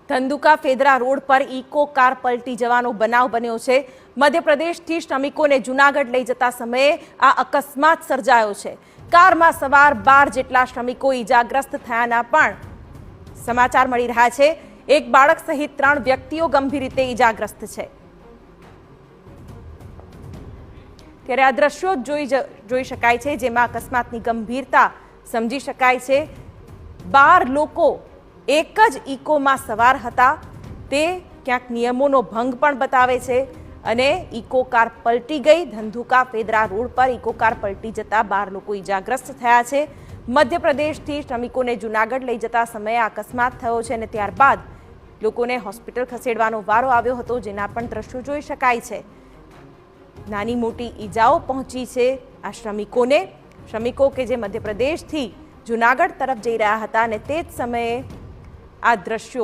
Dhandhuka Fedara road પર eco car પલટી જવાનો બનાવ બન્યો છે। મધ્યપ્રદેશથી શ્રમિકોને જૂનાગઢ લઈ જતા સમયે આ અકસ્માત સર્જાયો છે। કારમાં સવાર 12 જેટલા શ્રમિકો ઈજાગ્રસ્ત થયાના પણ સમાચાર મળી રહ્યા છે। એક બાળક સહિત 3 વ્યક્તિઓ ગંભીર રીતે ઈજાગ્રસ્ત છે। ત્યારે આ દ્રશ્યો જોઈ શકાય છે, જેમાં અકસ્માતની ગંભીરતા સમજી શકાય છે। 12 લોકો एक ज इको में सवार हता, ते क्यांक नियमों भंग पण बतावे छे अने इको कार पलटी गई। धंधुका फेदरा रोड पर इको कार पलटी जता 12 लोग इजाग्रस्त थया छे। मध्यप्रदेश थी श्रमिकों ने जूनागढ़ लई जता समय अकस्मात थयो छे अने त्यारबाद लोकोने होस्पिटल खसेडवानो वारो आव्यो हतो, जेना पण दृश्यो जोई शकाय छे। नानी मोटी ईजाओ पहोंची छे आ श्रमिकोने। श्रमिको के जे मध्यप्रदेश थी जूनागढ़ तरफ जई रह्या हता अने ते ज समये आ दृश्यो